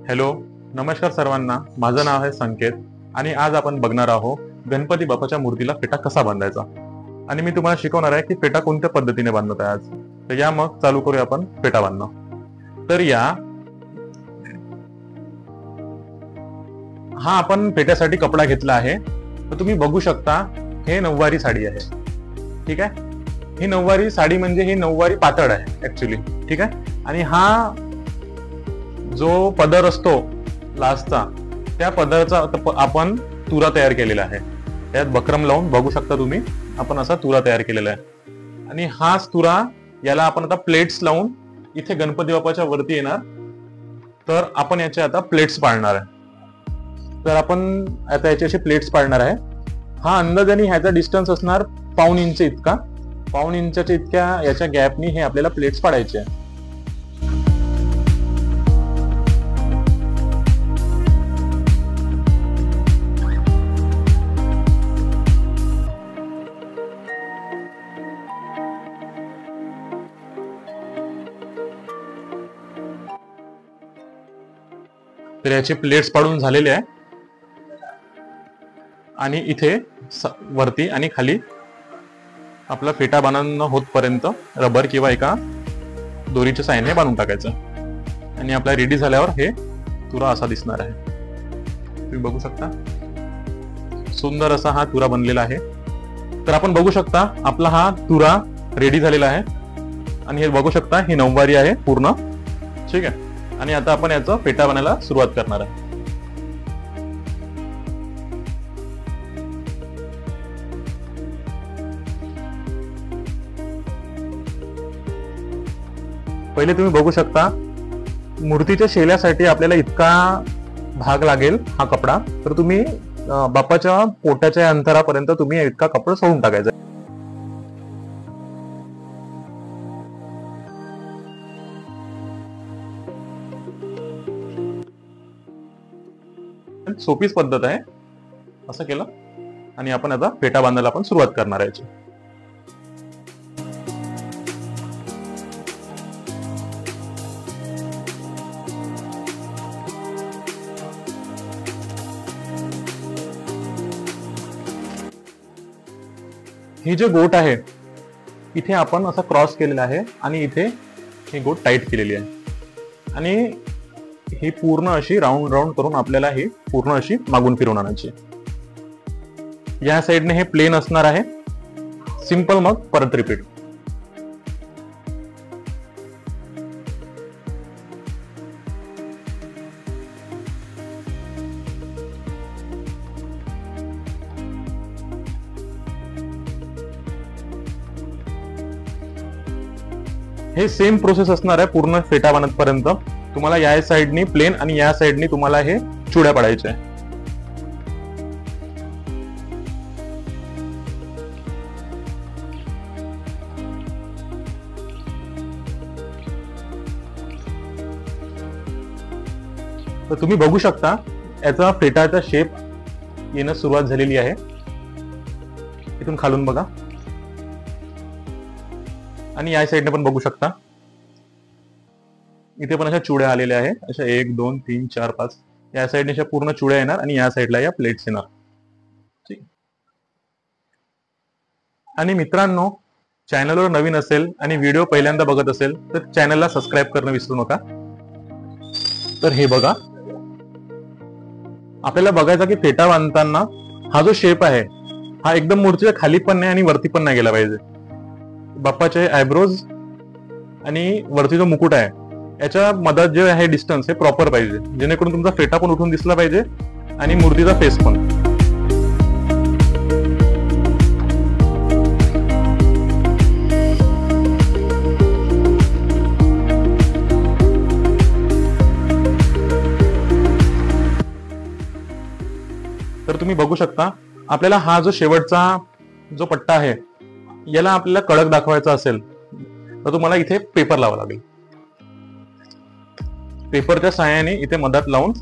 Hello, नमस्कार सर्वांना. माझं नाव आहे संकेत आणि आज आपण बघणार आहोत गणपती बाप्पाच्या मूर्तीला फेटा कसा बांधायचा. आणि मी तुम्हाला शिकवणार आहे की फेटा कोणत्या पद्धतीने बांधत आहे आज. तर या मग चालू करूया आपण फेटा बांधणं. तर हा आपण फेट्यासाठी कपडा घेतला आहे. तर तुम्ही बघू शकता हे नऊवारी साडी आहे. ठीक आहे, ही नऊवारी साडी म्हणजे ही नऊवारी पातळ आहे ऍक्च्युली. ठीक आहे, आणि हा जो पदर असतो लास्टचा, त्या पदरचा आपण तुरा तयार केलेला आहे. त्यात बक्रम लावून बघू शकता तुम्ही, आपण असा तुरा तयार केलेला आहे. आणि हाच तुरा याला आपण आता प्लेट्स लावून इथे गणपती बाप्पाच्या वरती येणार. तर आपण याचे आता प्लेट्स पाडणार आहे. तर आपण आता याचे असे प्लेट्स पाडणार आहे. हा अंदाजाने ह्याचा डिस्टन्स असणार 1.5 इंच इतका. 1.5 इंचाच्या इतक्या याच्या गॅपनी हे आपल्याला प्लेट्स पाडायचे आहे. तर याचे प्लेट्स पाडून झालेले आहे. आणि इथे वरती आणि खाली आपला फेटा बांधणं होतपर्यंत रबर किंवा एका दोरीच्या साहाय्याने बांधून टाकायचं. आणि आपला रेडी झाल्यावर हे तुरा असा दिसणार आहे. तुम्ही बघू शकता सुंदर असा हा तुरा बनलेला आहे. तर आपण बघू शकता आपला हा तुरा रेडी झालेला आहे. आणि हे बघू शकता ही नऊवारी आहे पूर्ण. ठीक आहे, आणि आता आपण याचा फेटा बनायला सुरुवात करणार आहे. पहिले तुम्ही बघू शकता मूर्तीच्या शेल्यासाठी आपल्याला इतका भाग लागेल हा कपडा. तर तुम्ही बाप्पाच्या पोटाच्या अंतरापर्यंत तुम्ही इतका कपडा सोडून टाकायचा. सोपीच पद्धत आहे. असं केलं आणि आपण आता फेटा बांधायला आपण सुरुवात करणार आहे. ही जे गोट आहे इथे आपण असा क्रॉस केलेला आहे आणि इथे ही गोट टाईट केलेली आहे. आणि ही पूर्ण अशी राऊंड राऊंड करून आपल्याला ही पूर्ण अशी मागून फिरवून आणायची. या साईडने हे प्लेन असणार आहे. सिंपल, मग परत रिपीट. हे सेम प्रोसेस असणार आहे पूर्ण फेटा बनतपर्यंत. तुम्हाला या साईडनी प्लेन आणि या साईडनी तुम्हाला हे चुड्या पडायच्या आहे. तर तुम्ही बघू शकता याचा फेटाचा शेप येणं सुरुवात झालेली आहे. इथून खालून बघा आणि या साईडने पण बघू शकता इथे पण अशा चुड्या आलेल्या आहेत. अशा 1 2 3 4 5 या साईडने अशा पूर्ण चुड्या येणार आणि या साईडला या प्लेट्स येणार. ठीक. आणि मित्रांनो, चॅनलवर नवीन असेल आणि व्हिडिओ पहिल्यांदा बघत असेल तर चॅनलला सबस्क्राईब करणं विसरू नका. तर हे बघा, आपल्याला बघायचा की फेटा बांधताना हा जो शेप आहे हा एकदम मूर्तीच्या खाली पण नाही आणि वरती पण नाही गेला पाहिजे. बाप्पाचे आयब्रोज आणि वरती जो मुकुट आहे याच्या मधात जे आहे डिस्टन्स हे प्रॉपर पाहिजे, जेणेकरून तुमचा फेटा पण उठून दिसला पाहिजे आणि मूर्तीचा फेस पण. तर तुम्ही बघू शकता आपल्याला हा जो शेवटचा जो पट्टा आहे याला आपल्याला कडक दाखवायचा असेल तर तुम्हाला इथे पेपर लावावा लागेल. पेपरच्या साहाय्याने इथे मधात लावून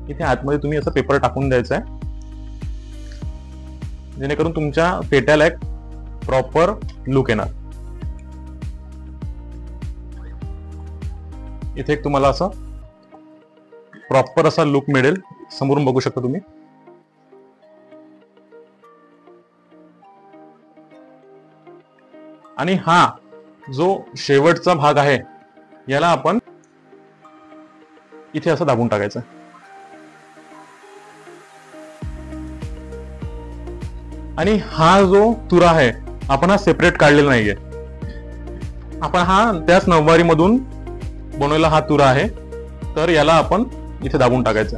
इथे आतमध्ये तुम्ही असं पेपर टाकून द्यायचा आहे, जेणेकरून तुमच्या फेट्याला एक प्रॉपर लुक येणार. इथे एक तुम्हाला असं प्रॉपर असा लुक मिळेल, समोरून बघू शकता तुम्ही. आणि हा जो शेवटचा भाग आहे याला आपण इथे असं दाबून टाकायचं. आणि हा जो तुरा आहे आपण हा सेपरेट काढलेला नाहीये, आपण हा त्याच नऊवारी मधून बनवलेला हा तुरा आहे, तर याला आपण इथे दाबून टाकायचं.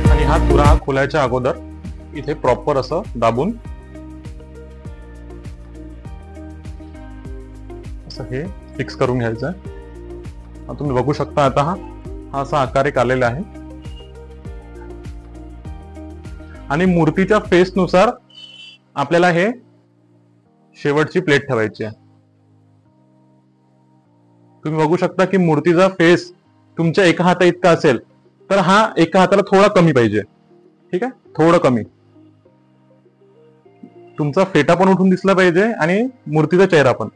आणि हा तुरा खोलायच्या अगोदर इथे प्रॉपर असं दाबून असं हे फिक्स करून घ्यायचं. तुम्ही बघू शकता आता हा असा आकार एक आलेला आहे. आणि मूर्तीच्या फेस नुसार आपल्याला हे शेवटची प्लेट ठेवायची आहे. तुम्ही बघू शकता की मूर्तीचा फेस तुमच्या एका हाता इतका असेल तर हा एका हाताला थोडा कमी पाहिजे. ठीक आहे, थोडं कमी. तुमचा फेटा पण उठून दिसला पाहिजे आणि मूर्तीचा चेहरा पण.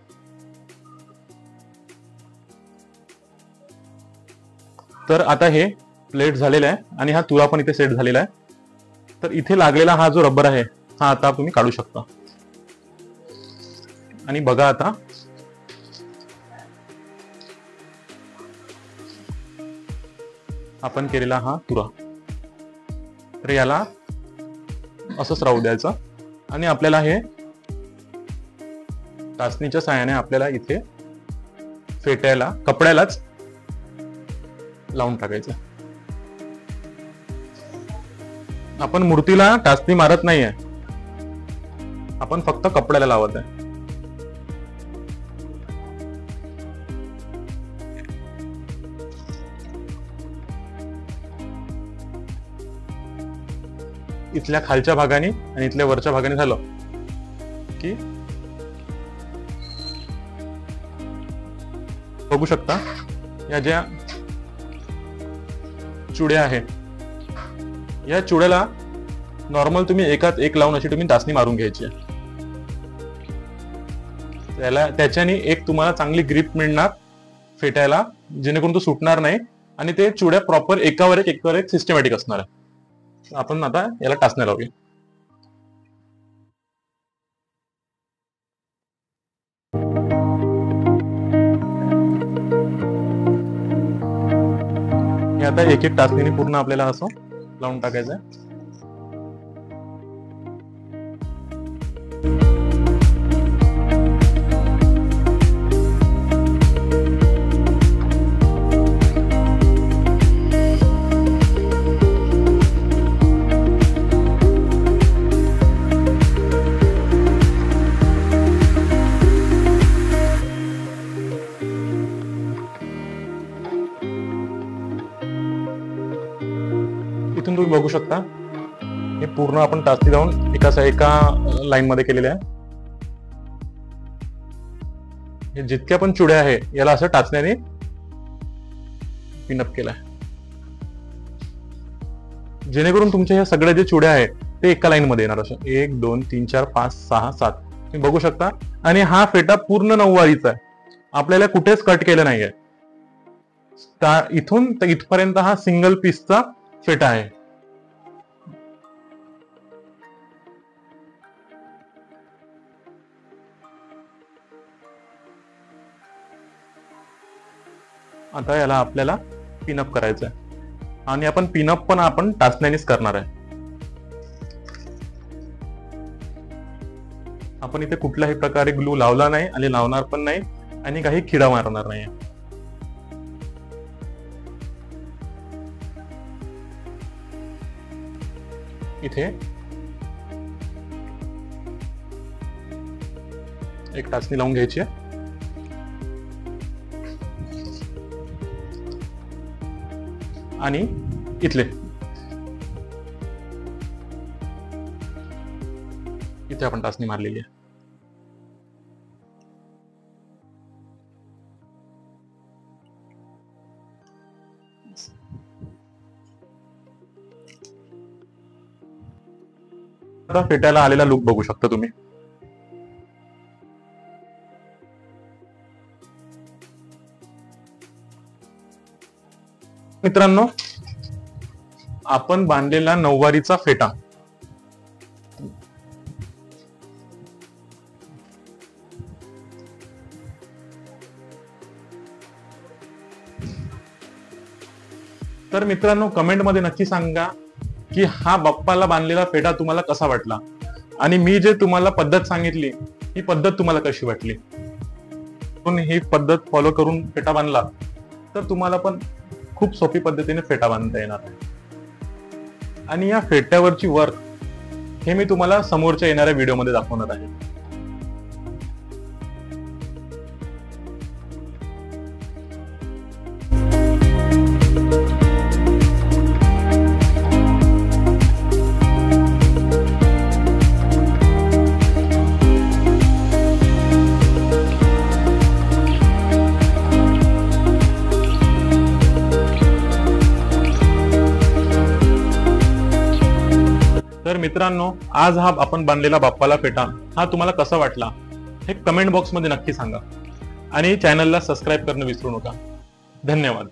तर आता हे प्लेट झालेलं आहे आणि हा तुरा पण इथे सेट झालेला आहे. तर इथे लागलेला हा जो रबर आहे हा आता तुम्ही काढू शकता. आणि बघा आता आपण केलेला हा तुरा, तर याला असंच राहू द्यायचं. आणि आपल्याला हे टाचणीच्या साहाय्याने आपल्याला इथे फेटायला कपड्यालाच लावून टाकायचं. आपण मूर्तीला टाचणी मारत नाहीये, आपण फक्त कपड्याला लावत आहे. इथल्या खालच्या भागाने आणि इथल्या वरच्या भागाने झालं की बघू शकता या ज्या चुड्या आहे या चुड्याला नॉर्मल तुम्ही एकात एक लावून अशी तुम्ही टाचणी मारून घ्यायची आहे. त्याच्याने एक तुम्हाला चांगली ग्रिप मिळणार फेटायला, जेणेकरून तो सुटणार नाही आणि ते चुड्या प्रॉपर एकावर एक सिस्टमॅटिक असणार आहे. आपण आता याला टाचण्या लावूया. हे आता एक एक टाचणीने पूर्ण आपल्याला असं लावून टाकायचं आहे. इथून तुम्ही बघू शकता हे पूर्ण आपण टाचणी लावून एका लाईन मध्ये केलेले आहे. हे जितक्या पण चुड्या आहे याला असं टाचण्याने पिनअप केलाय, जेणेकरून तुमच्या ह्या सगळ्या जे चुड्या आहेत ते एका लाईन मध्ये येणार. असं 1 2 3 4 5 6 7 तुम्ही बघू शकता. आणि हा फेटा पूर्ण नऊवारीचा आहे, आपल्याला कुठेच कट केलं नाहीये. इथून तर इथपर्यंत हा सिंगल पीसचा फेटा आहे. आता याला आपल्याला पिनअप करायचं आहे आणि आपण पिनअप पण आपण टाचण्यानेच करणार आहे. आपण इथे कुठल्याही प्रकारे ग्लू लावला नाही आणि लावणार पण नाही आणि काही खिडा मारणार नाही. इथे एक टाचणी लावून घ्यायची आहे आणि इथले इथे आपण टाचणी मारलेली आहे. आता फेटायला आलेला लुक बघू शकता तुम्ही. मित्रांनो, आपण बांधलेला नऊवारीचा फेटा तर मित्रांनो, कमेंट मध्ये नक्की सांगा की हा बाप्पाला बांधलेला फेटा तुम्हाला कसा वाटला, आणि मी जे तुम्हाला पद्धत सांगितली ही पद्धत तुम्हाला कशी वाटली. पण ही पद्धत फॉलो करून फेटा बांधला तर तुम्हाला पण खूप सोपी पद्धतीने फेटा बांधता येणार आहे. आणि या फेट्यावरची वर्क हे मी तुम्हाला समोरच्या येणाऱ्या व्हिडिओमध्ये दाखवणार आहे. तर मित्रांनो, आज हा आपण बांधलेला बाप्पाला फेटा हा तुम्हाला कसा वाटला हे कमेंट बॉक्स मध्ये नक्की सांगा, आणि चॅनलला सबस्क्राईब करणं विसरू नका. धन्यवाद.